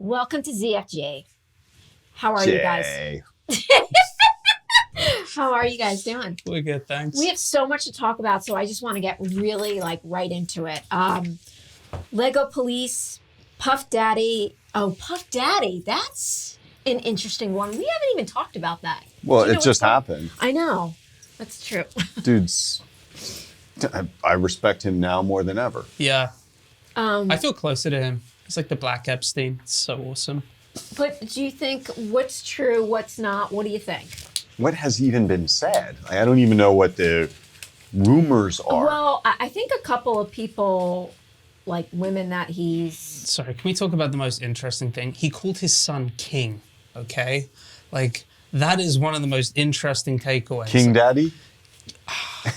Welcome to ZFJ. How are you guys? How are you guys doing? We're good, thanks. We have so much to talk about, so I just want to get really right into it. Lego Police, Puff Daddy. Oh, Puff Daddy, that's an interesting one. We haven't even talked about that. Well, it just happened. I know. That's true. Dude's, I respect him now more than ever. Yeah. I feel closer to him. It's like the Black Epstein. It's so awesome. But do you think what's true, what's not? What do you think? What has even been said? I don't even know what the rumors are. Well, I think a couple of people, like women that he's... Sorry, can we talk about the most interesting thing? He called his son King, okay? Like, that is one of the most interesting takeaways. King Daddy? I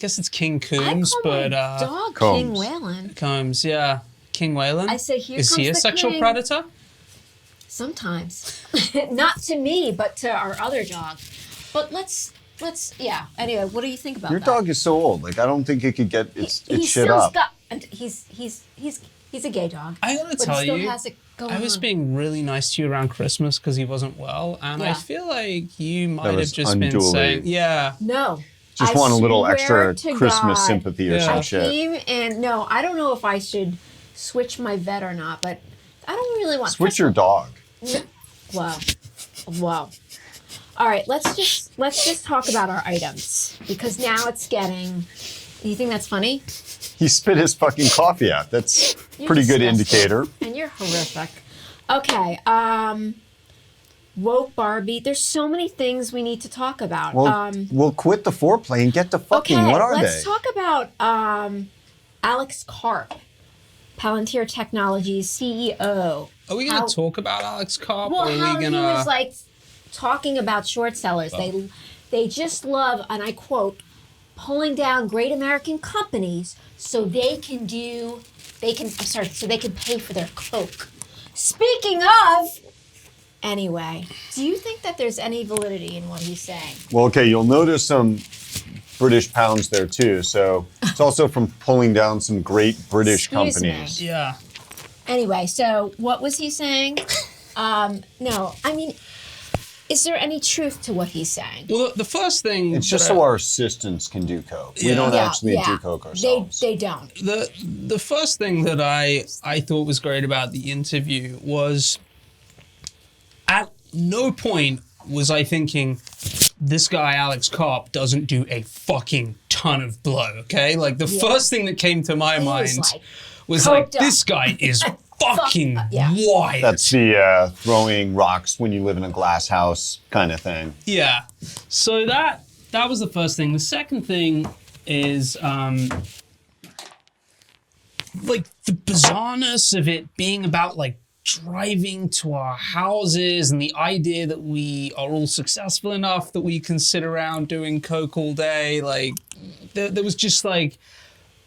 guess it's King Coombs, but... my dog Combs. King Whalen. Combs, yeah. King Whalen? I say, here is comes he a the sexual king. predator? Sometimes. Not to me, but to our other dog. But let's yeah. Anyway, what do you think about Your that? dog is so old. Like, I don't think it could get its shit up. He's a gay dog. I gotta but tell he still you, has it going I was on. being really nice to you around Christmas because he wasn't well, and I Yeah. feel like you might have was just been unduly- saying, yeah. No. Just I want a little swear extra to Christmas God, sympathy or Yeah. some I shit. came and no, I don't know if I should switch my vet or not, but I don't really want Switch your dog. Wow. All right, let's just talk about our items because now it's getting. You think that's funny? He spit his fucking coffee out. That's You're pretty good disgusting. indicator. And you're horrific. Okay, woke Barbie. There's so many things we need to talk about. Well, we'll quit the foreplay and get to fucking. Okay, What are let's they? talk about Alex Karp, Palantir Technologies CEO. Are we going to talk about Alex Karp, Well, or are how we he going to... was like talking about short sellers. They just love, and I quote, pulling down great American companies so they can pay for their Coke. Speaking of, anyway, do you think that there's any validity in what he's saying? Well, okay, you'll notice some British pounds there too. So it's also from pulling down some great British Excuse me. companies. Yeah. Anyway, so what was he saying? No, I mean, is there any truth to what he's saying? Well, the first thing... It's just so our assistants can do coke. We Yeah. don't Yeah, actually do coke ourselves. They don't. The first thing that I thought was great about the interview was at no point was I thinking this guy Alex Karp doesn't do a fucking ton of blow, okay? Like the first thing that came to my mind was like coked up. this guy is fucking yeah. wild. That's the throwing rocks when you live in a glass house kind of thing. Yeah. So that was the first thing. The second thing is like the bizarreness of it being about like driving to our houses and the idea that we are all successful enough that we can sit around doing coke all day. Like there was just like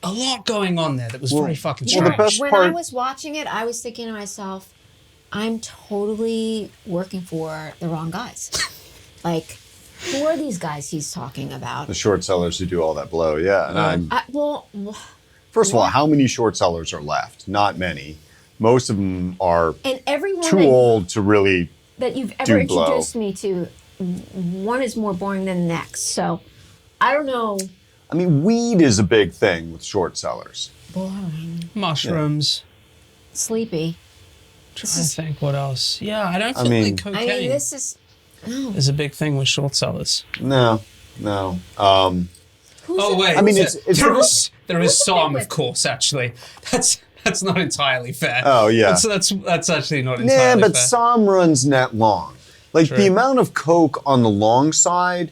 a lot going on there that was very fucking You strange. know, best when part- I was watching it, I was thinking to myself, I'm totally working for the wrong guys. Like, who are these guys he's talking about? The short sellers who do all that blow, yeah. And first of all, how many short sellers are left? Not many. Most of them are and everyone too old to really that you've ever do blow. introduced me to, one is more boring than the next. So, I don't know. I mean, weed is a big thing with short sellers. Boring. Mushrooms. Sleepy. I think what else? Yeah, I don't I feel mean- like cocaine I mean, this is... No. is a big thing with short sellers. No. Who's Oh wait, I mean, it's there is some, with? of course. Actually, that's not entirely fair. Oh, yeah. that's actually not Nah, entirely but fair. some runs net long. Like True. the amount of coke on the long side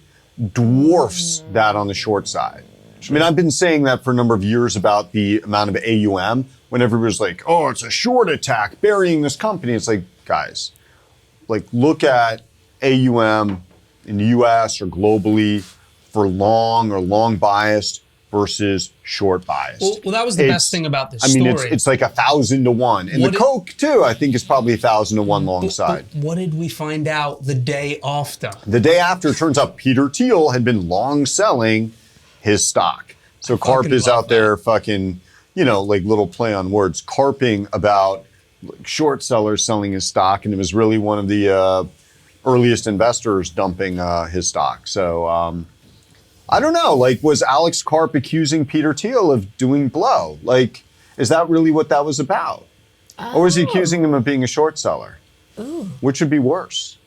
dwarfs that on the short side. I mean, I've been saying that for a number of years about the amount of AUM. When everybody's like, "Oh, it's a short attack burying this company," it's like, guys, like look at AUM in the U.S. or globally for long or long biased versus short biased. Well, that was the best thing about this I mean, story. it's like 1,000 to 1. And What the did- Coke, too, I think is probably 1,000 to 1 long side. But what did we find out the day after? The day after, it turns out Peter Thiel had been long selling his stock. So Karp fucking is love out there fucking, you know, like little play on words, carping about short sellers selling his stock, and it was really one of the earliest investors dumping his stock. So I don't know. Like, was Alex Karp accusing Peter Thiel of doing blow? Like, is that really what that was about? Or was he accusing him of being a short seller? Ooh. Which would be worse?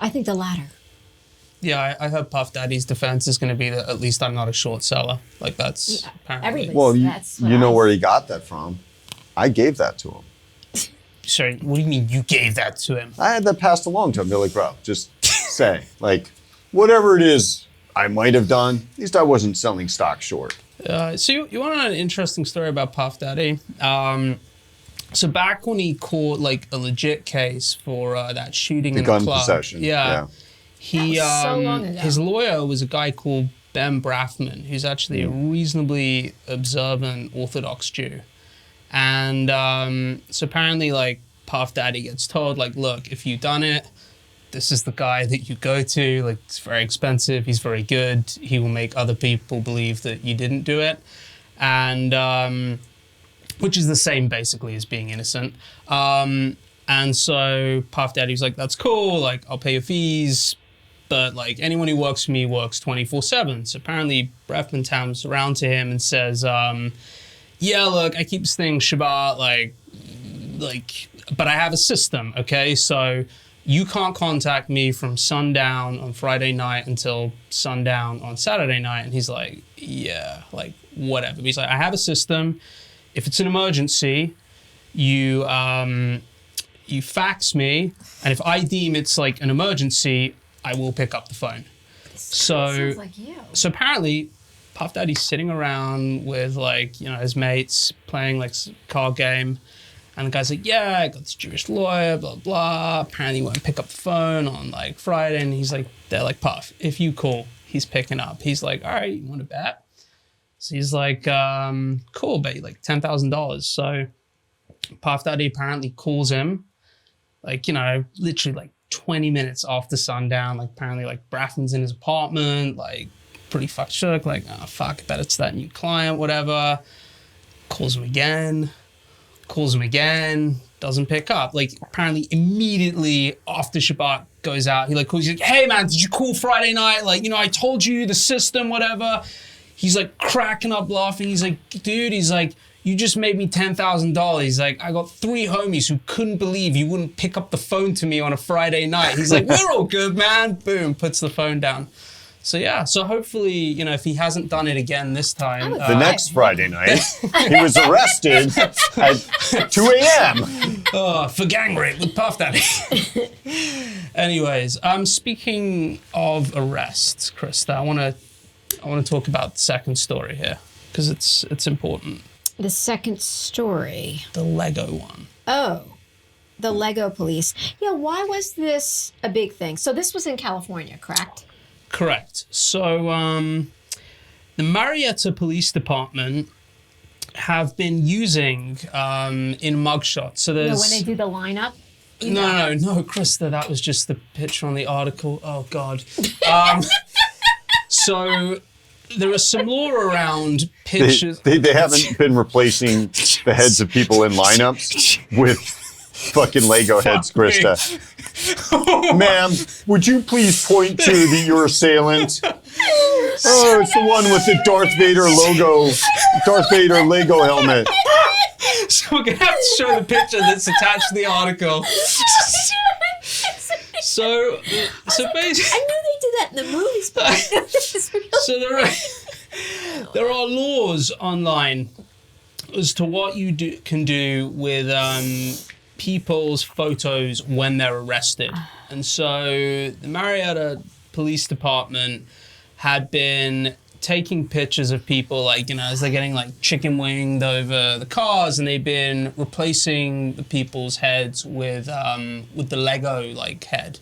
I think the latter. Yeah, I heard Puff Daddy's defense is going to be that at least I'm not a short seller. Like, that's apparently. Everybody. Well, That's what you know I- where he got that from. I gave that to him. Sorry, what do you mean you gave that to him? I had that passed along to him. They're like, bro, just say, like, whatever it is I might have done, at least I wasn't selling stock short. So you want to know an interesting story about Puff Daddy? So back when he caught like a legit case for that shooting in the gun club, possession. yeah. He That was so long ago. his lawyer was a guy called Ben Brafman, who's actually a reasonably observant Orthodox Jew, and so apparently like Puff Daddy gets told like, look, if you've done it, this is the guy that you go to. Like, it's very expensive. He's very good. He will make other people believe that you didn't do it, and which is the same basically as being innocent. And so Puff Daddy was like, that's cool. Like, I'll pay your fees. But like anyone who works for me works 24/7. So apparently Brefman comes around to him and says, yeah, look, I keep this thing Shabbat, like, but I have a system, okay? So you can't contact me from sundown on Friday night until sundown on Saturday night. And he's like, yeah, like whatever. But he's like, I have a system. If it's an emergency, you fax me, and if I deem it's like an emergency, I will pick up the phone. Sounds like you. So apparently, Puff Daddy's sitting around with like, you know, his mates playing like a card game, and the guy's like, yeah, I got this Jewish lawyer, blah, blah. Apparently he won't pick up the phone on like Friday, and he's like, they're like, Puff, if you call, he's picking up. He's like, all right, you want to bet? So he's like, cool, bet like $10,000. So Puff Daddy apparently calls him, like, you know, literally like 20 minutes after sundown. Like, apparently, like, Brafman's in his apartment, like, pretty fucked shook, like, oh, fuck, I bet it's that new client, whatever. Calls him again, doesn't pick up. Like, apparently, immediately after Shabbat goes out, he, like, calls, he's like, hey, man, did you call Friday night? Like, you know, I told you the system, whatever. He's, like, cracking up laughing. He's like, dude, he's like, you just made me $10,000. He's like, I got 3 homies who couldn't believe you wouldn't pick up the phone to me on a Friday night. He's like, we're all good, man. Boom, puts the phone down. So yeah, so hopefully, you know, if he hasn't done it again this time. The next Friday night, he was arrested at 2 a.m. For gang rape with Puff Daddy. Anyways, speaking of arrests, Krista, I want to talk about the second story here because it's important. The second story. The Lego one. Oh, the Lego police. Yeah, why was this a big thing? So this was in California, correct? Correct. So the Marietta Police Department have been using in mugshots. So there's When they do the lineup? No, Krista, that was just the picture on the article. Oh God. So there are some law around pictures. They haven't been replacing the heads of people in lineups with fucking Lego heads, Krista. Ma'am, would you please point to your assailant? Oh, it's the one with the Darth Vader Lego helmet. So we're gonna have to show the picture that's attached to the article. So basically, I knew they did that in the movies, but I know this is real. so there are laws online as to what you can do with people's photos when they're arrested. And so the Marietta Police Department had been taking pictures of people, like, you know, as they're getting like chicken winged over the cars, and they've been replacing the people's heads with the Lego like head.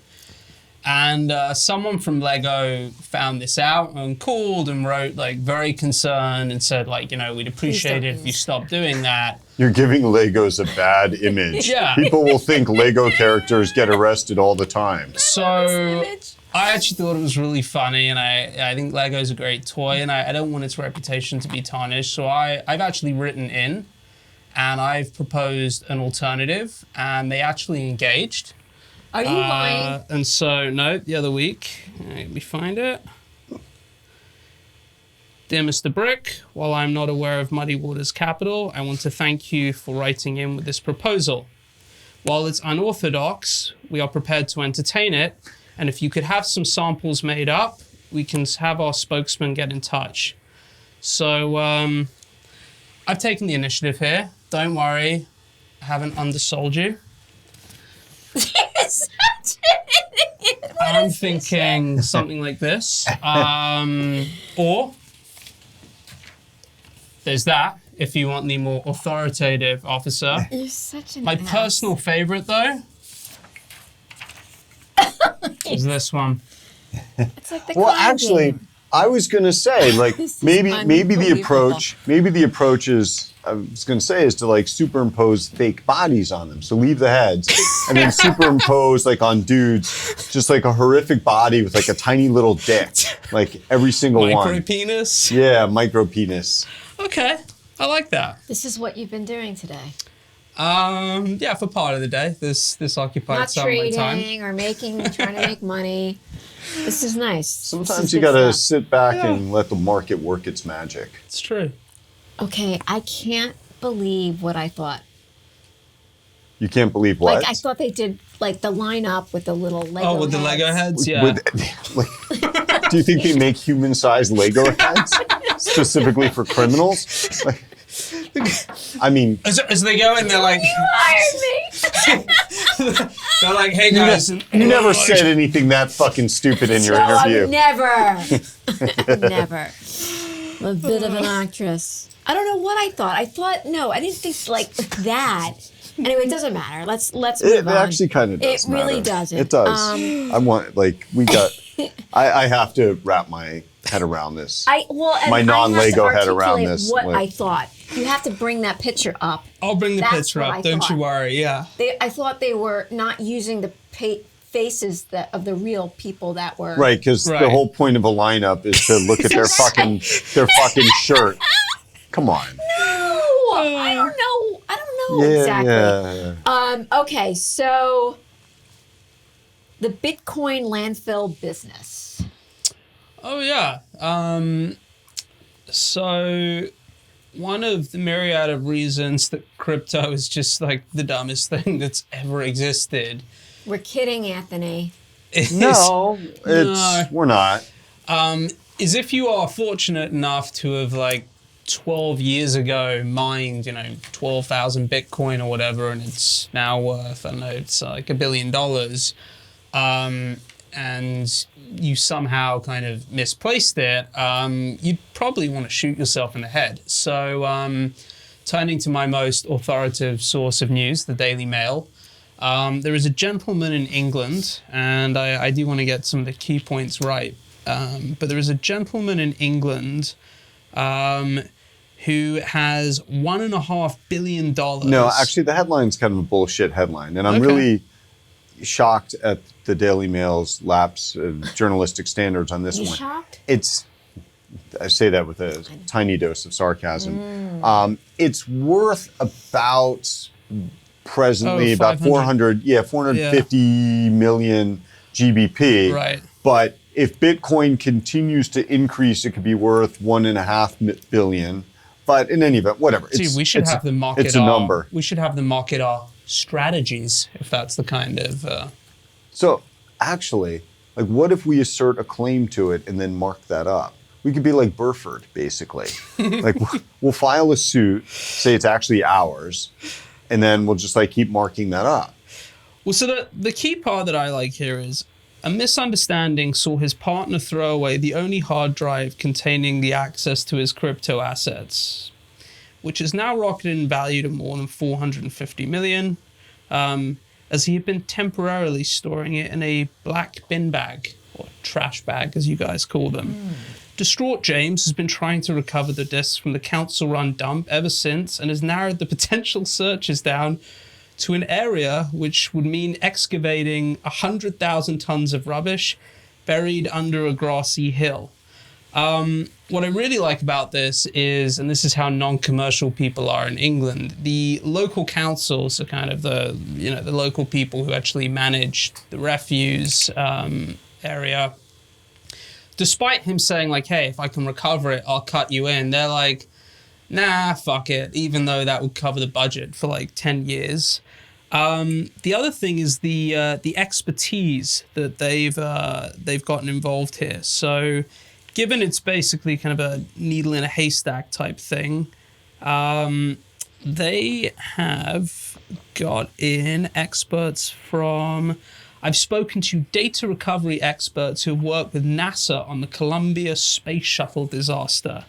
And someone from Lego found this out and called and wrote like very concerned and said, like, you know, we'd appreciate it if you stopped doing that. You're giving Legos a bad image. Yeah. People will think Lego characters get arrested all the time. So I actually thought it was really funny, and I think Lego's a great toy, and I don't want its reputation to be tarnished. So I've actually written in and I've proposed an alternative, and they actually engaged. Are you lying? And so, no, the other week, let me find it. Dear Mr. Brick, while I'm not aware of Muddy Waters Capital, I want to thank you for writing in with this proposal. While it's unorthodox, we are prepared to entertain it, and if you could have some samples made up, we can have our spokesman get in touch. So, I've taken the initiative here. Don't worry, I haven't undersold you. You're such an idiot. What I'm is this thinking something like this. Or there's that, if you want the more authoritative officer. shit? You're such an My ass. personal favorite, though, is this one. It's like the Well, card actually, game. I was gonna say, like, This is maybe the unbelievable. approach is, I was gonna say, is to like superimpose fake bodies on them. So leave the heads and then superimpose like on dudes, just like a horrific body with like a tiny little dick, like every single Micro one. penis. Yeah, micro penis. Okay, I like that. This is what you've been doing today. Yeah, for part of the day. This occupied Not some of my time. trading or trying to make money. This is nice. Sometimes This is you good gotta stuff. sit back and let the market work its magic. It's true. Okay, I can't believe what I thought. You can't believe what? Like I thought they did like the lineup with the little Lego. Oh, with the Lego heads? Yeah. Like, do you think they make human-sized Lego heads specifically for criminals? Like, I mean, As they go in, they're like, You hired me. they're like, hey guys. you never said anything that fucking stupid in your No, interview. I've never. Never. I'm a bit of an actress. I don't know what I thought. I didn't think like that. Anyway, it doesn't matter. Let's move It on. actually kind of does. It really matter. doesn't. It does. I want I have to wrap my head around this. And My I have non-Lego to head around articulate this, What like- I thought. You have to bring that picture up. I'll bring the That's picture what up. I Don't you thought. worry. Yeah. I thought they were not using the faces of the real people that were. Right, because Right. the whole point of a lineup is to look at their fucking shirt. Come on. No, I don't know. I don't know exactly. Yeah. Okay, so the Bitcoin landfill business. Oh yeah. So one of the myriad of reasons that crypto is just like the dumbest thing that's ever existed We're kidding, Anthony. is, No, No. we're not. is if you are fortunate enough to have like 12 years ago mined, 12,000 Bitcoin or whatever, and it's now worth, I don't know, it's like $1 billion. And you somehow kind of misplaced it, you'd probably want to shoot yourself in the head. So turning to my most authoritative source of news, the Daily Mail, there is a gentleman in England, and I do want to get some of the key points right, but there is a gentleman in England who has $1.5 billion. No, actually, the headline's kind of a bullshit headline, and I'm Okay. really shocked at the Daily Mail's lapse of journalistic standards on this You one. shocked? I say that with a tiny dose of sarcasm. It's worth about presently about 500. 450 million GBP. Right. But if Bitcoin continues to increase, it could be worth 1.5 billion. But in any event, whatever. See, we should have them market It's a number. We should have them market our strategies, if that's the kind of. So actually, like, what if we assert a claim to it and then mark that up? We could be like Burford, basically. Like, we'll file a suit, say it's actually ours, and then we'll just like keep marking that up. Well, so the key part that I like here is a misunderstanding saw his partner throw away the only hard drive containing the access to his crypto assets, which is now rocketed in value to more than 450 million, as he had been temporarily storing it in a black bin bag, or trash bag, as you guys call them. Distraught James has been trying to recover the discs from the council-run dump ever since, and has narrowed the potential searches down to an area which would mean excavating 100,000 tons of rubbish buried under a grassy hill. What I really like about this is, and this is how non-commercial people are in England, the local councils are kind of the local people who actually manage the refuse area. Despite him saying like, hey, if I can recover it, I'll cut you in. They're like, nah, fuck it, even though that would cover the budget for like 10 years. The other thing is the expertise that they've gotten involved here. So given it's basically kind of a needle in a haystack type thing, they have got in experts from... I've spoken to data recovery experts who work with NASA on the Columbia Space Shuttle disaster.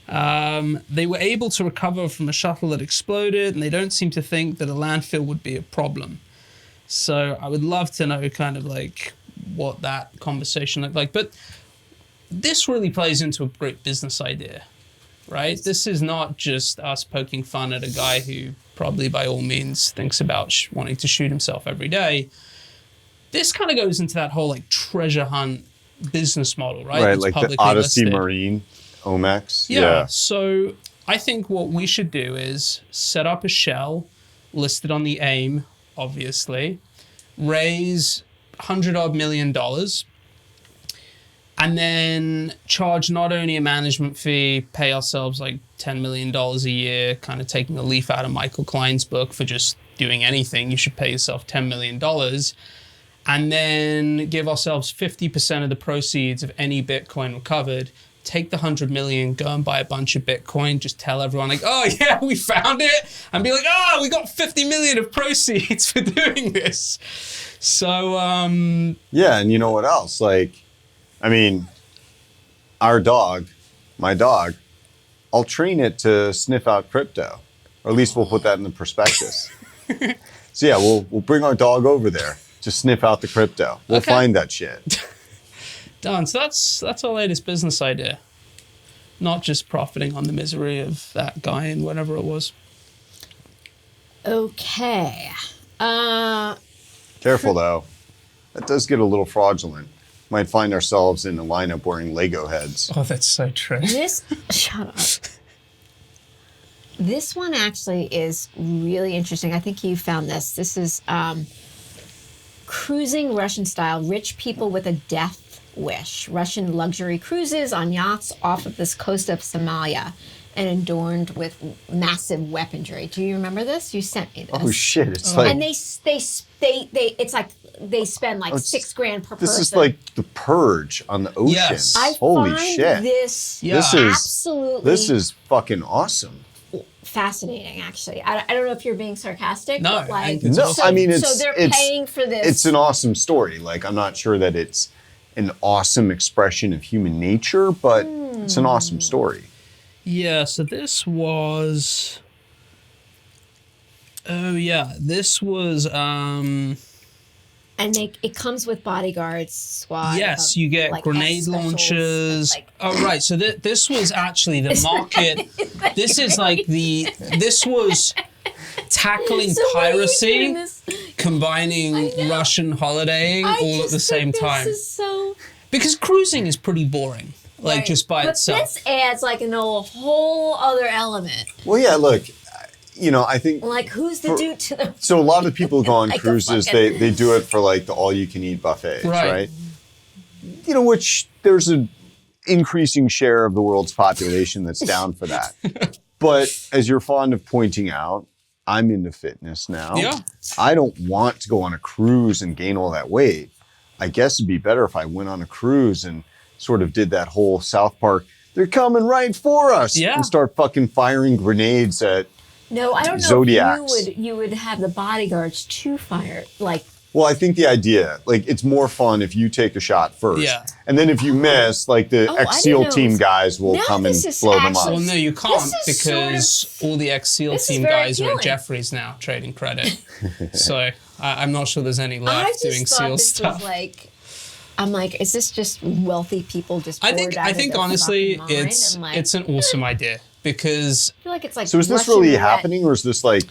They were able to recover from a shuttle that exploded, and they don't seem to think that a landfill would be a problem. So I would love to know kind of like what that conversation looked like. But this really plays into a great business idea, right? This is not just us poking fun at a guy who probably by all means thinks about wanting to shoot himself every day. This kind of goes into that whole like treasure hunt business model, right? Right, It's like the publicly Odyssey listed. Marine, Omex. Yeah. So I think what we should do is set up a shell listed on the AIM, obviously, raise $100 million, and then charge not only a management fee, pay ourselves like $10 million a year, kind of taking a leaf out of Michael Klein's book for just doing anything. You should pay yourself $10 million. And then give ourselves 50% of the proceeds of any Bitcoin recovered. Take the 100 million, go and buy a bunch of Bitcoin. Just tell everyone like, oh yeah, we found it. And be like, oh, we got 50 million of proceeds for doing this. So, Yeah, and you know what else? Like, I mean, my dog, I'll train it to sniff out crypto. Or at least we'll put that in the prospectus. So yeah, we'll bring our dog over there to sniff out the crypto. We'll Okay. find that shit. done. So that's our latest business idea. Not just profiting on the misery of that guy and whatever it was. Okay. Careful though. That does get a little fraudulent. Might find ourselves in a lineup wearing Lego heads. Oh, that's so true. Shut up. This one actually is really interesting. I think you found this. This is cruising Russian style, rich people with a death wish. Russian luxury cruises on yachts off of this coast of Somalia and adorned with massive weaponry. Do you remember this? You sent me this. Oh shit! It's like And they it's like they spend like $6,000 per person. this is like the purge on the ocean. Yes. I Holy find shit! this Yeah. absolutely This is fucking awesome. fascinating, actually. I don't know if you're being sarcastic. No, but I like, think it's No, awesome. I mean so they're paying for this. It's an awesome story. Like I'm not sure that it's an awesome expression of human nature, but it's an awesome story. Yeah, so this was... Oh, yeah. This was... and it comes with bodyguards, squad. Yes, of, you get like, grenade specials, launchers. like- Oh, right. So this was actually the market. This is like this was tackling So why are you doing piracy, this? combining I know. Russian holidaying I all at just the same think time. This is so. Because cruising is pretty boring, like Right. just by but itself. this adds like a whole other element. Well, yeah. Look, I think Like, who's the dude to the? so. A lot of people go on Like a cruises. fucking- They do it for like the all-you-can-eat buffets, Right. right? Which there's an increasing share of the world's population that's down for that. But as you're fond of pointing out, I'm into fitness now. Yeah. I don't want to go on a cruise and gain all that weight. I guess it'd be better if I went on a cruise and sort of did that whole South Park, they're coming right for us. Yeah. And start fucking firing grenades at, No, I don't know. Zodiacs. If you would have the bodyguards to fire like. well, I think the idea, like it's more fun if you take a shot first. Yeah. And then if you miss, like the Oh, I didn't ex-SEAL know team this- guys will Now come and this is blow them actually- up. Well, no, you can't This is sort because all the ex-SEAL this is team very guys are at appealing. Jeffries now trading credit. So I'm not sure there's any I left doing just thought SEAL this stuff. was like. I'm like, is this just wealthy people just? I bored think out of their honestly fucking mind? it's And, like, it's an awesome idea because I feel like it's like. So is this Russian really roulette. happening or is this like,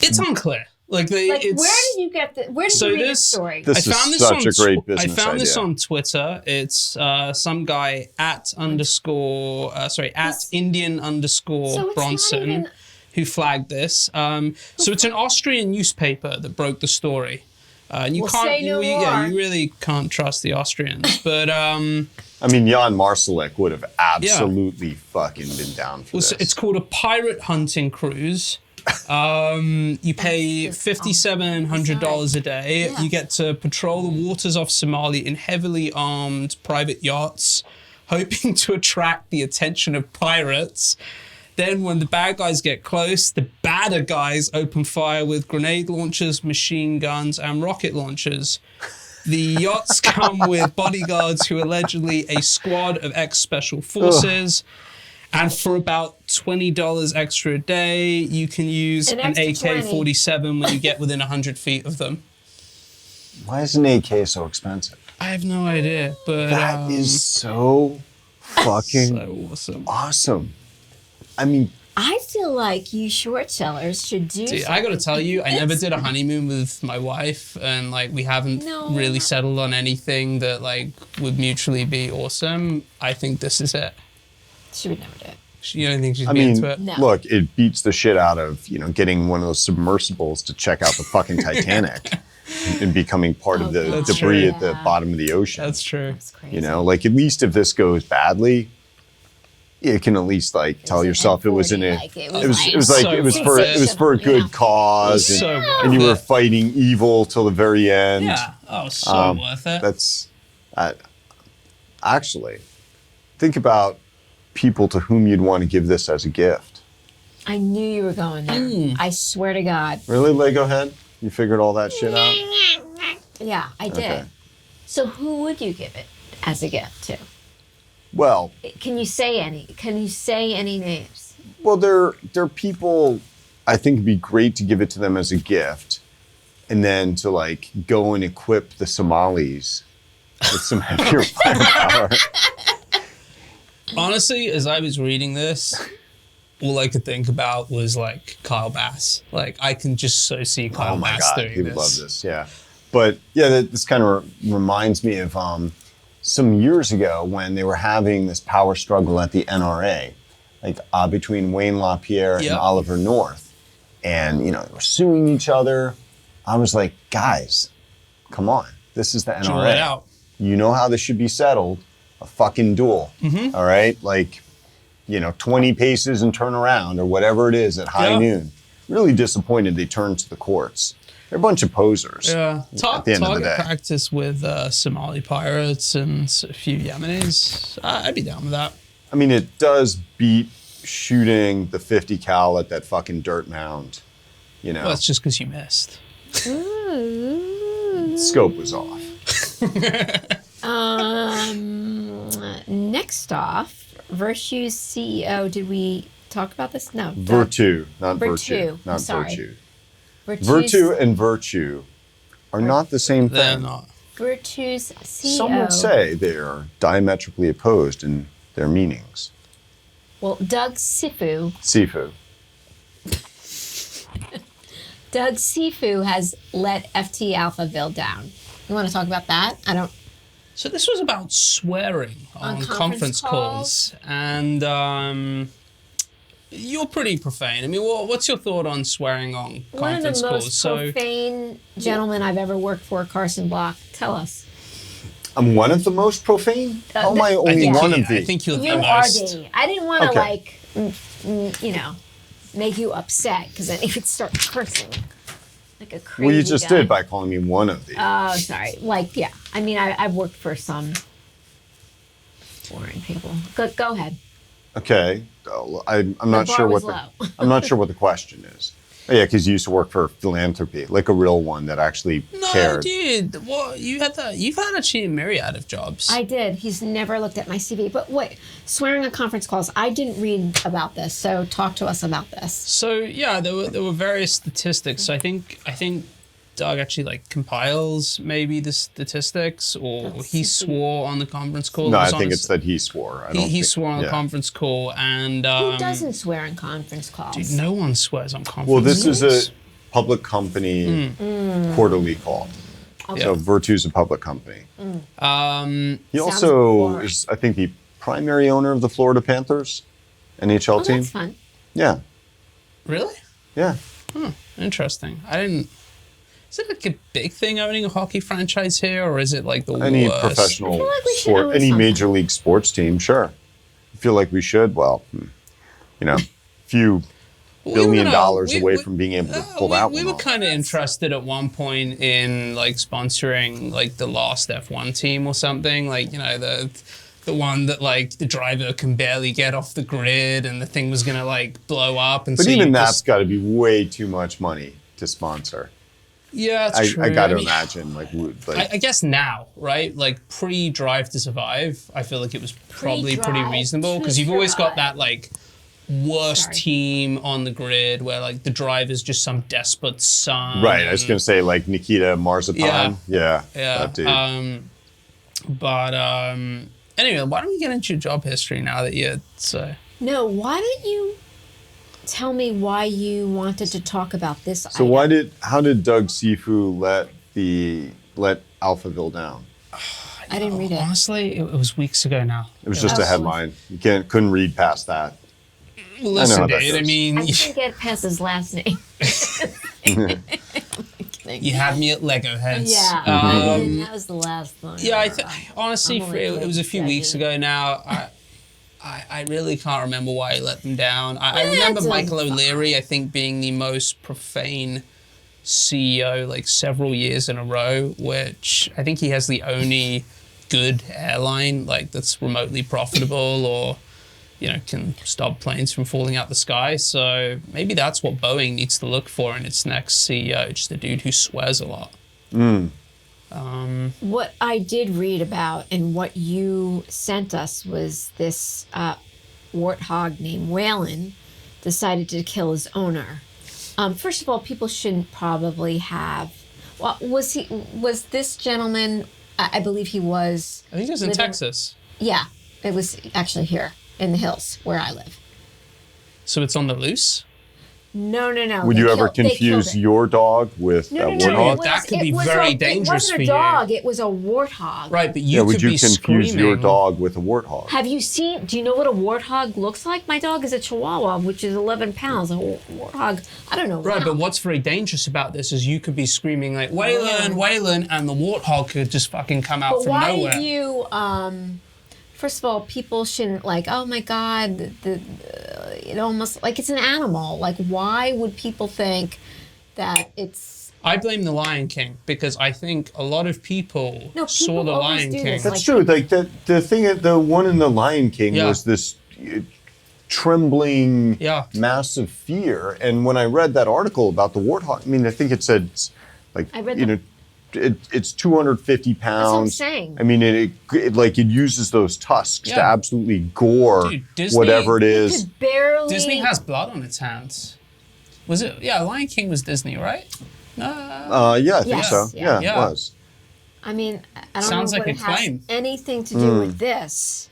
it's unclear. Like, Where did you get the? Where did you read this story? This is such a great business I found this idea. on Twitter. It's some guy at Indian underscore So it's not Bronson even- who flagged this. So it's an Austrian newspaper that broke the story. And you Well, can't, say no you more. really can't trust the Austrians. But I mean, Jan Marsalek would have absolutely fucking been down for this. it's called a pirate hunting cruise. You pay $5,700 a day. Yeah. You get to patrol the waters off Somali in heavily armed private yachts, hoping to attract the attention of pirates. Then when the bad guys get close, the badder guys open fire with grenade launchers, machine guns, and rocket launchers. The yachts come with bodyguards who are allegedly a squad of ex-special forces. And for about $20 extra a day, you can use An an extra AK-47 when you get within 100 feet of them. Why is an AK so expensive? I have no idea, but That is so fucking so awesome. awesome. I mean, I feel like you short sellers should do. Dude, I gotta tell you, I never did a honeymoon with my wife, and like we haven't No. really settled on anything that like would mutually be awesome. I think this is it. She would never do it. You don't think she'd I be mean, into it? No. look, it beats the shit out of, getting one of those submersibles to check out the fucking Titanic and becoming part of the God. debris at the Yeah. bottom of the ocean. That's true. That's crazy. Like at least if this goes badly, you can at least like tell an yourself it was in a like, it was so for a good Yeah. cause and, So and you worth were it. fighting evil till the very end. Yeah. Oh, so worth it. That's actually think about people to whom you'd want to give this as a gift. I knew you were going there. I swear to God. Really, Lego head? You figured all that shit out? Yeah, I did. Okay. So who would you give it as a gift to? Well, Can you say any? Can you say any names? well, they're people. I think it'd be great to give it to them as a gift, and then to like go and equip the Somalis with some heavier firepower. Honestly, as I was reading this, all I could think about was like Kyle Bass. Like I can just so see Kyle Oh my Bass God, doing he would this. love this. Yeah, but yeah, this kind of reminds me of some years ago when they were having this power struggle at the NRA, like between Wayne LaPierre and Yep. Oliver North, and they were suing each other. I was like, guys, come on, this is the NRA. Draw it out. You know how this should be settled? A fucking duel. Mm-hmm. All right, like 20 paces and turn around or whatever it is at high Yeah. noon. Really disappointed they turned to the courts. They're a bunch of posers. Yeah, At the end of the target day. practice with Somali pirates and a few Yemenis. I'd be down with that. I mean, it does beat shooting the 50 cal at that fucking dirt mound. Well, that's just because you missed. Scope was off. Next off, Virtue's CEO. Did we talk about this? No. Virtue, not Virtue. virtue. I'm Not sorry. virtue. Virtue's, Virtue and virtue are not the same They're thing. not. Virtue's CEO. Some would say they are diametrically opposed in their meanings. Well, Doug Sifu. Sifu. Doug Sifu has let FT Alphaville down. You want to talk about that? I don't. So this was about swearing on conference conference calls, and you're pretty profane. I mean, what's your thought on swearing on One of conference the calls? most profane gentlemen I've ever worked for, Carson Block. Tell us. I'm one of the most profane? How am I only one of I these? think you're You the are most. the. I didn't want to Okay. make you upset because then you would start cursing like a crazy Well, you just guy. did by calling me one of these. Oh, sorry. Like, yeah. I mean, I've worked for some foreign people. Go ahead. Okay, I'm not bar sure was what low. I'm not sure what the question is. Oh, yeah, because you used to work for philanthropy, like a real one that actually No, cared. dude. What you had that? You've had actually a myriad of jobs. I did. He's never looked at my CV. But wait, swearing on conference calls. I didn't read about this, so talk to us about this. So yeah, there were various statistics. So I think Doug actually like compiles maybe the statistics, or he swore on the conference call. No, It I was think on it's that he swore. I don't he think- swore on the yeah. conference call, and Who doesn't swear on conference calls? dude, no one swears on conference Well, this calls. is a public company quarterly call. Okay. So Virtu's a public company. He Sounds also boring. is, I think, the primary owner of the Florida Panthers NHL Oh, team. that's fun. Yeah, Really? yeah. Interesting. I didn't. Is it like a big thing owning a hockey franchise here, or is it like the Any worst? professional I feel like we should sport, own any something. major league sports team, sure. I feel like we should. Well, few We $1 billion were, we- away we- from being able to pull that we one were off. kind of interested at one point in like sponsoring like the last F1 team or something, like the one that like the driver can barely get off the grid and the thing was gonna like blow up. And But so even you that's just, got to be way too much money to sponsor. yeah, it's true. I got to mean, imagine, I guess now, right? Like pre-Drive to Survive, I feel like it was probably pretty Pre-Drive reasonable to because you've always got Survive. that like worst Sorry. team on the grid where like the driver's just some desperate son. right. I was going to say like Nikita Marzipan. Yeah, Yeah. that dude. Anyway, why don't we get into your job history now that you're so. No, why don't you tell me why you wanted to talk about this So item? how did Doug Sifu let Alphaville down? I didn't read it. Honestly, it was weeks ago now. It was just a headline. You couldn't read past that. Listen, how that dude, I goes. mean, I couldn't get past his last name. you had me at Lego heads. Yeah, Mm-hmm. that was the last one. Yeah, honestly, I'm only it was a few weeks joking. ago now. I really can't remember why he let them down. I remember That's Michael fine. O'Leary, I think, being the most profane CEO like several years in a row, which I think he has the only good airline like that's remotely profitable or can stop planes from falling out the sky. So maybe that's what Boeing needs to look for in its next CEO, just a dude who swears a lot. What I did read about and what you sent us was this warthog named Waylon decided to kill his owner. First of all, people shouldn't probably have. Well, was this gentleman? I believe he was. I think it was in living- Texas. Yeah, it was actually here in the hills where I live. So it's on the loose? No. Would They you ever killed- they confuse killed it. your dog with No, a no, no. warthog? It was, That could it be was very a, dangerous It wasn't for a you. dog. It was a warthog. Right, but Yeah, you would could you be confuse screaming. your dog with a warthog? Have you seen? Do you know what a warthog looks like? My dog is a Chihuahua, which is 11 pounds. A warthog, I don't know. Right, wow. but what's very dangerous about this is you could be screaming like Waylon, and the warthog could just fucking come out But from why nowhere. do you? First of all, people shouldn't like. Oh my God, it almost like it's an animal. Like, why would people think that it's? I blame the Lion King because I think a lot of people No, saw people the always Lion do King. this, That's like- true. Like the one in the Lion King Yeah. was this trembling, Yeah. massive fear. And when I read that article about the warthog, I mean, I think it said like I read it's 250 pounds. saying. I mean, it uses those tusks to Yeah. absolutely gore Dude, Disney- whatever it It is. could barely. Disney has blood on its hands. Was it? Yeah, Lion King was Disney, right? Yeah, I think Yes, so. yeah. Yeah, Yeah. it was. I mean, I don't Sounds know like what a it has claim. anything to do with this.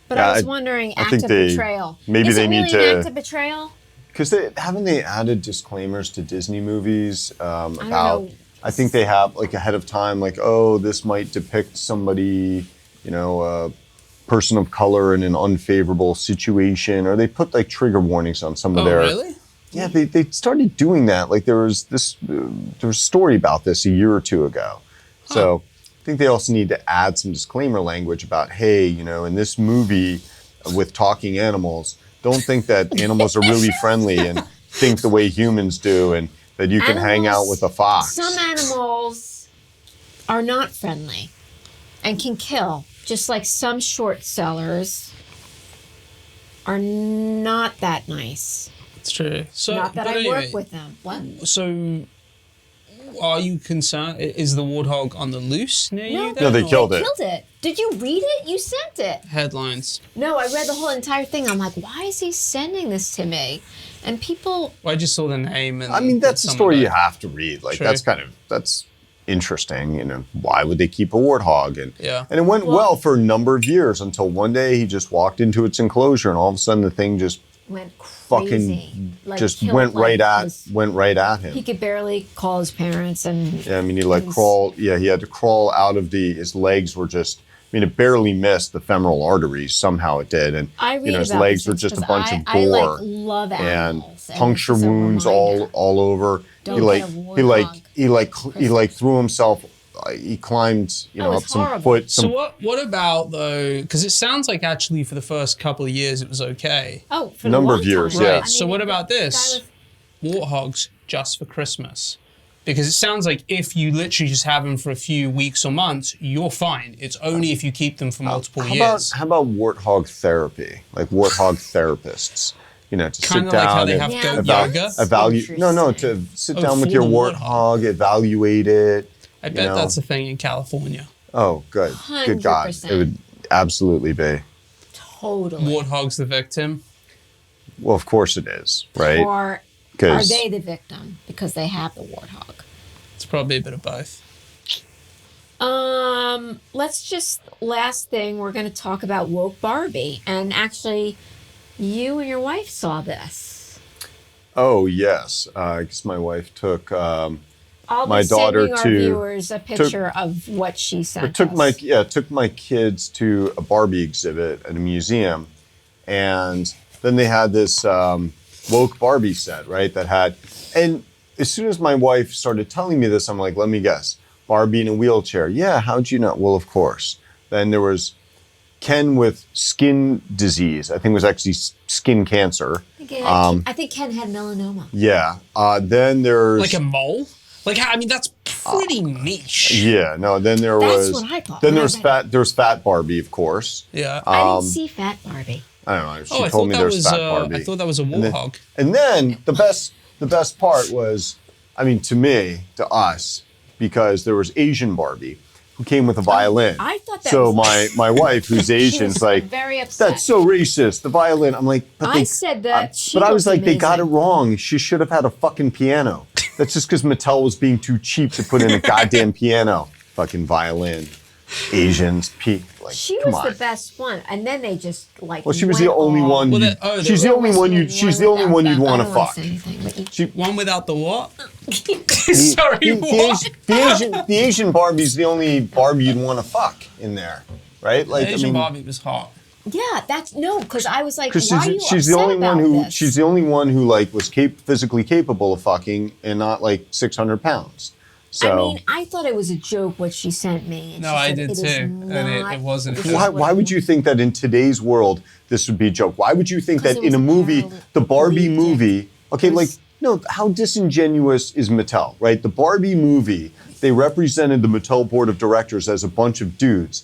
But Yeah, I was I- wondering, I act think of they- betrayal. maybe Is they it need really to- an act of betrayal? Because haven't they added disclaimers to Disney movies about? know. I think they have like ahead of time, like, oh, this might depict somebody, a person of color in an unfavorable situation, or they put like trigger warnings on some of Oh, their. really? Yeah, they started doing that. Like there was a story about this a year or two ago. So I think they also need to add some disclaimer language about, hey, in this movie with talking animals, don't think that animals are really friendly and think the way humans do, and that you can hang out with a fox. Some animals are not friendly and can kill, just like some short sellers are not that nice. It's true. So, Not that but I anyway, work with them. What? So, are you concerned? Is the warthog on the loose near you? No, they or- killed it. Killed it. Did you read it? You sent it. Headlines. No, I read the whole entire thing. I'm like, why is he sending this to me? And people, Well, I just saw the name. And I mean, that's a some story of you the- have to read. Like True. that's interesting. Why would they keep a warthog? And Yeah. and it went well for a number of years until one day he just walked into its enclosure, and all of a sudden the thing just went crazy. fucking Like, just killed, went like, right at him. He could barely call his parents, and Yeah, I mean, he like crawled. Yeah, he had to crawl out of his legs were just. I mean, it barely missed the femoral arteries. Somehow it did, and I read his about legs these were things just a 'cause bunch of I gore like love and animals, and puncture this is a wounds reminder. all over. Don't he like get a he like warthog he like threw himself. He climbed, Oh, up it's some horrible. foot. So Some what about though? Because it sounds like actually for the first couple of years it was okay. Oh, for Number a of long years, time. yeah. Right. So what about this? Warthogs just for Christmas. Because it sounds like if you literally just have them for a few weeks or months, you're fine. It's only if you keep them for multiple years. How about warthog therapy? Like warthog therapists, to sit Kind of down like how they and have Yeah, goat that's yoga. evaluate. No, interesting. to sit Oh, down with for your the warthog, evaluate it. I bet that's a thing in California. Oh, good. Good God. 100%. It would absolutely be. Totally. Warthog's the victim. Well, of course it is, right? Or are 'Cause- they the victim because they have the warthog? It's probably a bit of both. Let's just last thing we're going to talk about woke Barbie, and actually, you and your wife saw this. Oh, yes. I guess my wife took I'll my be daughter sending our to- viewers a picture of what she sent us. took my kids to a Barbie exhibit at a museum, and then they had this woke Barbie set, right? And as soon as my wife started telling me this, I'm like, let me guess, Barbie in a wheelchair. Yeah, how'd you know? Well, of course. Then there was Ken with skin disease. I think it was actually skin cancer. I think Ken had melanoma. Yeah. Then there's Like a mole? That's pretty niche. yeah. No. Then there That's was. what I thought Then when I there's read fat. There's fat Barbie, of course. Yeah. I didn't see Fat Barbie. I don't know. She I told thought me that there's was fat Barbie. I thought that was a And then- warthog. And then the best part was, to me, to us, because there was Asian Barbie who came with a violin. I thought that so was- my wife, who's She Asian, was is like, very upset. that's so racist. The violin. I'm like, but I said that she but I was looked like, they got it amazing. wrong. She should have had a fucking piano. That's just because Mattel was being too cheap to put in a goddamn piano. Fucking violin. Asians, She come was on. the best one, and then they just like. Well, she was the went only all- one. Well, She's the only one you. She's the only one you'd I want to don't wanna fuck. say anything, but you- One without the what? The- Sorry, the, what? the Asian Barbie's the only Barbie you'd want to fuck in there, right? Like, Asian Barbie was hot. yeah, that's no, because I was like, because why are you she's the upset only one about who this? she's the only one who like was physically capable of fucking and not like 600 pounds. So I mean, I thought it was a joke what she sent me. And No, she I said, did "It is too, and not- it wasn't. this is why what would you think that in today's world this would be a joke? Why would you think 'Cause that it in a was movie, apparently the Barbie leaked. movie? Okay, It was- like no, how disingenuous is Mattel, right? The Barbie movie, they represented the Mattel board of directors as a bunch of dudes.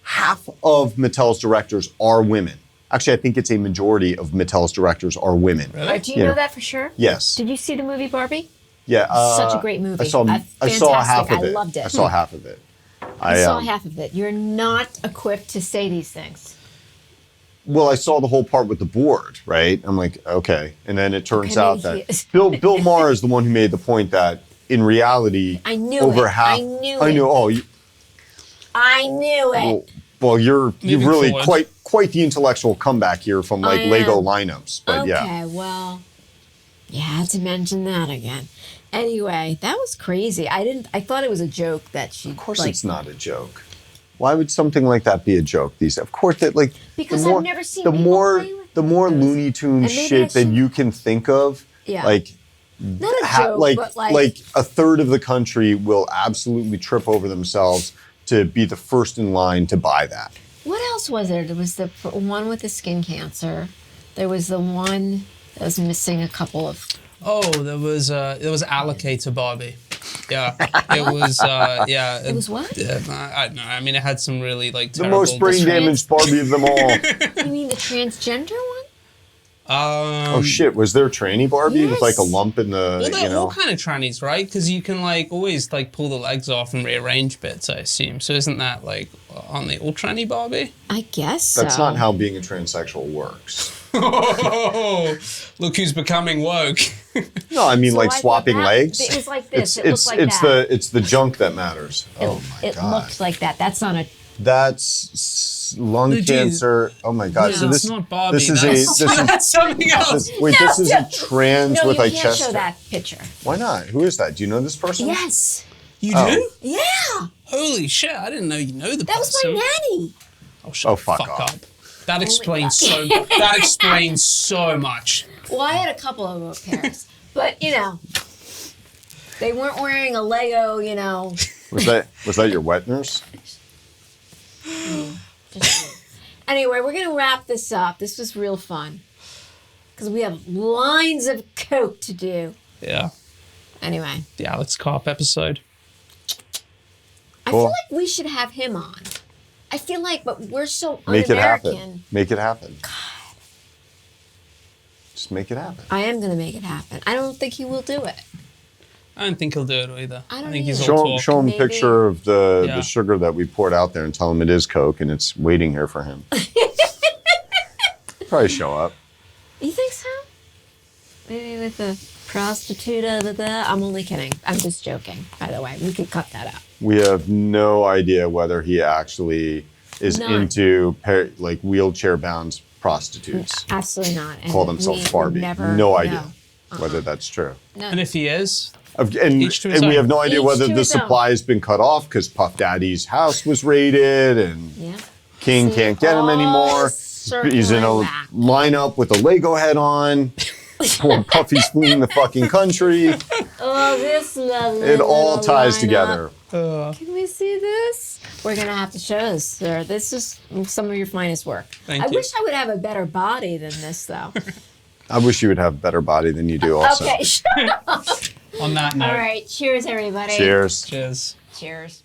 Half of Mattel's directors are women. Actually, I think it's a majority of Mattel's directors are women. Really? Do you Yeah. know that for sure? Yes. Did you see the movie Barbie? Yeah, Such a great movie. I saw Fantastic. half of I it. loved it. I saw half of it. I saw half of it. You're not equipped to say these things. Well, I saw the whole part with the board, right? I'm like, okay, and then it turns Okay, out maybe that he is. Bill Maher is the one who made the point that in reality, I knew over it. half. I knew I it. knew. Oh, I knew it. well, you've Moving really forward. quite the intellectual comeback here from like I am. Lego lineups, but Okay, yeah. well, you had to mention that again. Anyway, that was crazy. I thought it was a joke that she. Of course, it's not a joke. Why would something like that be a joke? Of course, that like Because the more, I've never seen the people more play with the more those. Looney Tunes And maybe I shit that shouldn't- you can think of, Yeah. like. Not a joke, but like a third of the country will absolutely trip over themselves to be the first in line to buy that. What else was there? There was the one with the skin cancer. There was the one that was missing a couple of. Oh, there was allocator Barbie. Yeah, it was. Yeah, It was what? I don't know. I mean, it had some really like The terrible. most brain damaged Barbie of them all. You mean the transgender one? Oh shit! Was there a tranny Barbie with like a Yes. lump in the? Well, they're all kind of trannies, right? Because you can like always like pull the legs off and rearrange bits. I assume. So isn't that like aren't they all tranny Barbie? I guess That's so. not how being a transsexual works. Oh, look who's becoming woke. No, I mean So like I thought swapping that- legs. It was like this. It's It looked like that. it's the junk that matters. Oh my It god! looked like that. That's not a That's lung Dude, cancer. Oh my god! No, So this it's not Barbie. this is That's something else. wait. This is a trans No, with you a can't chest. show that picture. Why not? Who is that? Do you know this person? Yes. You Oh. do? Yeah. Holy shit! I didn't know you know the That was person. my nanny. Oh, shut Oh, the fuck off. up. That explains so. That explains so much. Well, I had a couple of pairs, but you know, they weren't wearing a Lego. You know. Was that your wet nurse? Anyway, we're gonna wrap this up. This was real fun because we have lines of coke to do. Yeah, Anyway, the Alex Karp episode. I Cool. feel like we should have him on. I feel like, but we're so Make it un-American. happen. Make it happen. Just make it happen. I am gonna make it happen. I don't think he will do it. I don't think he'll do it either. I don't think he's either. all Show talk. him a Maybe. picture of the Yeah. sugar that we poured out there and tell him it is Coke and it's waiting here for him. Probably show up. You think so? Maybe with a prostitute. I'm only kidding. I'm just joking. By the way, we could cut that out. We have no idea whether he actually is None. into like wheelchair-bound prostitutes. Absolutely not. And Call we themselves would Barbie. never No know. idea whether that's true. No. And if he is, And Each to his we own. have no idea Each whether to the his own. supply has been cut off because Puff Daddy's house was raided and Yeah. King See, can't get him all anymore. He's in a circling back. lineup with a Lego head on. Poor Puffy's fleeing the fucking country. Oh, this lovely. It all little ties lineup. together. Can we see this? We're gonna have to show this, sir. This is some of your finest work. Thank I you. wish I would have a better body than this, though. I wish you would have a better body than you do also. Okay, shut up. on that note, All right, cheers, everybody. Cheers. cheers. Cheers.